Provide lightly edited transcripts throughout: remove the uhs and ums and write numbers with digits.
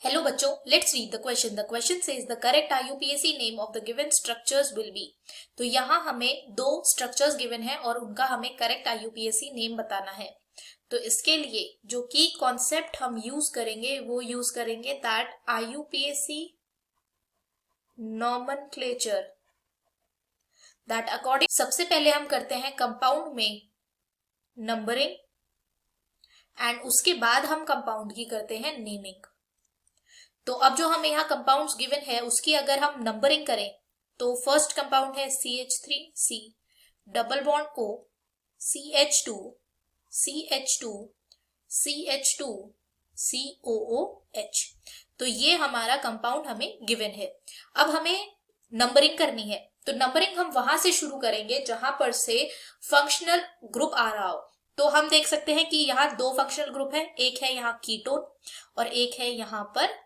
Hello बच्चों, let's read the question. The question says the correct IUPAC name of the given structures will be. तो यहाँ हमें दो structures given है और उनका हमें correct IUPAC name बताना है. तो इसके लिए जो की concept हम use करेंगे वो use करेंगे that IUPAC nomenclature. That according सबसे पहले हम करते हैं compound में numbering and उसके बाद हम compound की करते हैं naming. तो अब जो हमें यहाँ कंपाउंड्स गिवन है उसकी अगर हम नंबरिंग करें तो फर्स्ट कंपाउंड है CH3C double bond O CH2 CH2 CH2 COOH. तो ये हमारा कंपाउंड हमें गिवन है. अब हमें नंबरिंग करनी है तो नंबरिंग हम वहां से शुरू करेंगे जहां पर से फंक्शनल ग्रुप आ रहा हो. तो हम देख सकते हैं कि यहाँ दो फंक्शनल ग्रुप है, एक है यहाँ कीटोन और एक है यहाँ पर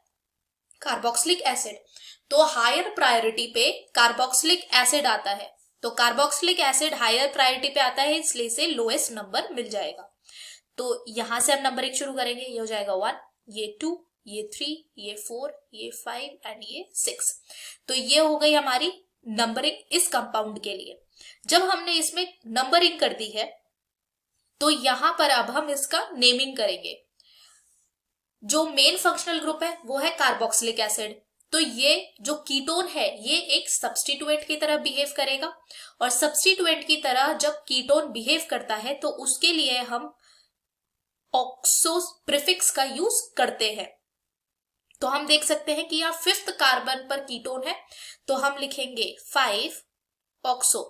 कार्बोक्सिलिक एसिड. तो हायर प्रायोरिटी पे कार्बोक्सिलिक एसिड आता है. तो कार्बोक्सिलिक एसिड हायर प्रायोरिटी पे आता है इसलिए से लोएस्ट नंबर मिल जाएगा. तो यहां से हम नंबरिंग शुरू करेंगे. ये हो जाएगा 1, ये 2, ये 3, ये 4, ये 5 एंड ये 6. तो ये हो गई हमारी नंबरिंग इस कंपाउंड के लिए. जब हमने इसमें नंबरिंग कर दी है तो यहां पर अब हम इसका नेमिंग करेंगे. जो मेन फंक्शनल ग्रुप है वो है कार्बोक्सिलिक एसिड. तो ये जो कीटोन है ये एक सब्स्टिट्यूएंट की तरह बिहेव करेगा और सब्स्टिट्यूएंट की तरह जब कीटोन बिहेव करता है तो उसके लिए हम ऑक्सो प्रीफिक्स का यूज करते हैं. तो हम देख सकते हैं कि यहाँ 5th कार्बन पर कीटोन है तो हम लिखेंगे 5 ऑक्सो.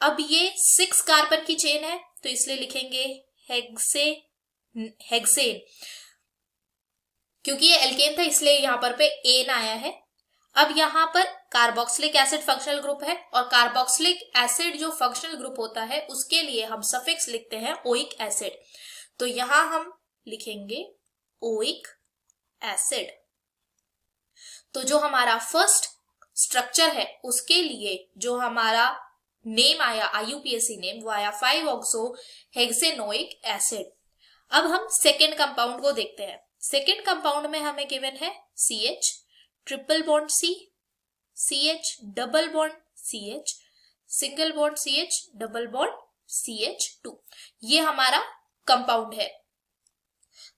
अब ये 6 कार्बन की चेन है तो इसलिए लिखेंगे हेक्सेन. क्योंकि ये एल्केन था इसलिए यहाँ पर पे एन आया है. अब यहाँ पर कार्बोक्सिलिक एसिड फंक्शनल ग्रुप है और कार्बोक्सिलिक एसिड जो फंक्शनल ग्रुप होता है उसके लिए हम सफिक्स लिखते हैं ओइक एसिड. तो यहाँ हम लिखेंगे ओइक एसिड. तो जो हमारा फर्स्ट स्ट्रक्चर है उसके लिए जो हमारा नेम आया IUPAC नेम वो आया 5 ऑक्सो हेक्सेनोइक एसिड. अब हम सेकेंड कंपाउंड को देखते हैं. सेकेंड कंपाउंड में हमें गिवन है CH triple bond C CH double bond CH single bond CH double bond CH2. ये हमारा कंपाउंड है.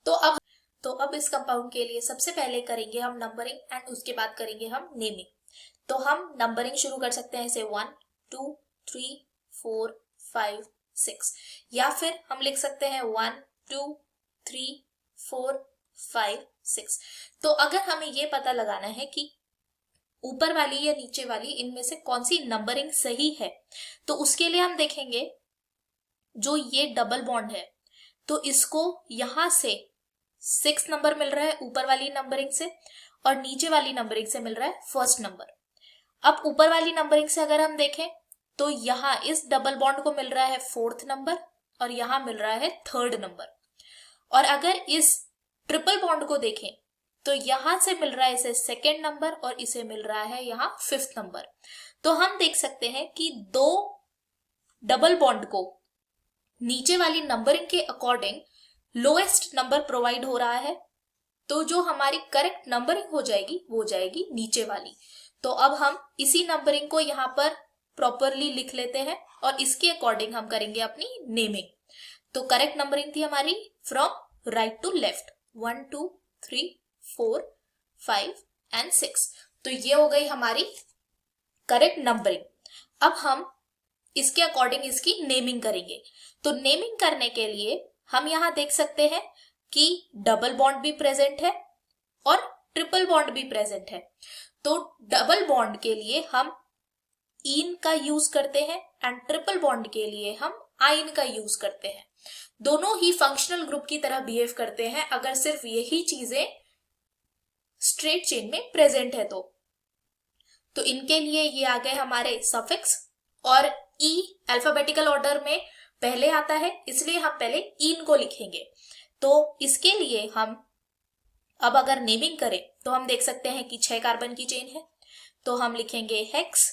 तो अब इस कंपाउंड के लिए सबसे पहले करेंगे हम नंबरिंग एंड उसके बाद करेंगे हम नेमिंग. तो हम नंबरिंग शुरू कर सकते हैं, जैसे 1 2 3 4 5 6 या फिर हम लिख सकते हैं 1 2 3 4 5 6. तो अगर हमें ये पता लगाना है कि ऊपर वाली या नीचे वाली इनमें से कौन सी नंबरिंग सही है तो उसके लिए हम देखेंगे जो ये डबल बॉन्ड है तो इसको यहां से 6 नंबर मिल रहा है ऊपर वाली नंबरिंग से और नीचे वाली नंबरिंग से मिल रहा है फर्स्ट नंबर. अब ऊपर वाली नंबरिंग से अगर हम देखें तो यहाँ इस डबल बॉन्ड को मिल रहा है 4th नंबर और यहाँ मिल रहा है 3rd नंबर. और अगर इस ट्रिपल बॉन्ड को देखें तो यहां से मिल रहा है इसे 2nd नंबर और इसे मिल रहा है यहाँ 5th नंबर. तो हम देख सकते हैं कि दो डबल बॉन्ड को नीचे वाली नंबरिंग के अकॉर्डिंग लोएस्ट नंबर प्रोवाइड हो रहा है. तो जो हमारी करेक्ट नंबरिंग हो जाएगी वो जाएगी नीचे वाली. तो अब हम इसी नंबरिंग को यहाँ पर प्रॉपरली लिख लेते हैं और इसके अकॉर्डिंग हम करेंगे अपनी नेमिंग. तो करेक्ट नंबरिंग थी हमारी from right to left 1 2 3 4 5 and 6. तो ये हो गई हमारी करेक्ट नंबरिंग. अब हम इसके अकॉर्डिंग इसकी नेमिंग करेंगे. तो नेमिंग करने के लिए हम यहाँ देख सकते हैं कि डबल बॉन्ड भी प्रेजेंट है और ट्रिपल बॉन्ड भी प्रेजेंट है. तो डबल बॉन्ड के लिए हम इन का यूज करते हैं एंड ट्रिपल बॉन्ड के लिए हम आइन का यूज करते हैं. दोनों ही फंक्शनल ग्रुप की तरह बिहेव करते हैं अगर सिर्फ यही चीजें स्ट्रेट चेन में प्रेजेंट है तो इनके लिए ये आ गए हमारे सफिक्स. और ई अल्फाबेटिकल ऑर्डर में पहले आता है इसलिए हम पहले इन को लिखेंगे. तो इसके लिए हम अब अगर नेमिंग करें तो हम देख सकते हैं कि 6 कार्बन की चेन है तो हम लिखेंगे हेक्स.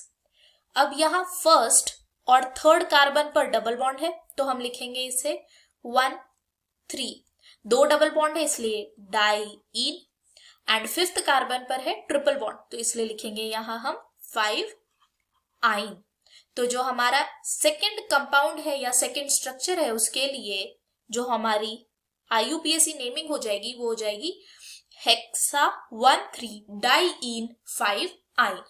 अब यहाँ 1st और 3rd कार्बन पर डबल बॉन्ड है तो हम लिखेंगे इसे 1 3. 2 डबल बॉन्ड है इसलिए die in. And 5th carbon पर है ट्रिपल बॉन्ड, तो इसलिए लिखेंगे यहां हम 5 आइन। तो जो हमारा सेकेंड कंपाउंड है या सेकेंड स्ट्रक्चर है उसके लिए जो हमारी IUPAC नेमिंग हो जाएगी वो हो जाएगी हेक्सा 1,3 डाइईन 5 आइन।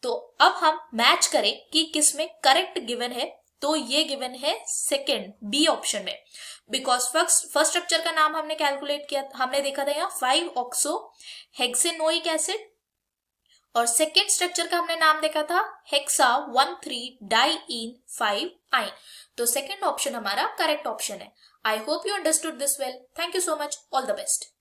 तो अब हम मैच करें कि किसमें करेक्ट गिवन है, तो ये गिवन है सेकेंड बी ऑप्शन में, बिकॉज फर्स्ट स्ट्रक्चर का नाम हमने कैलकुलेट किया, हमने देखा था यहाँ 5 ऑक्सो हेक्सेनोइक एसिड, और सेकेंड स्ट्रक्चर का हमने नाम देखा था हेक्सा 1,3 डाइईन 5 आइन। तो सेकेंड ऑप्शन हमारा करेक्ट ऑप्शन है। I hope you understood this well. Thank you so much. All the best.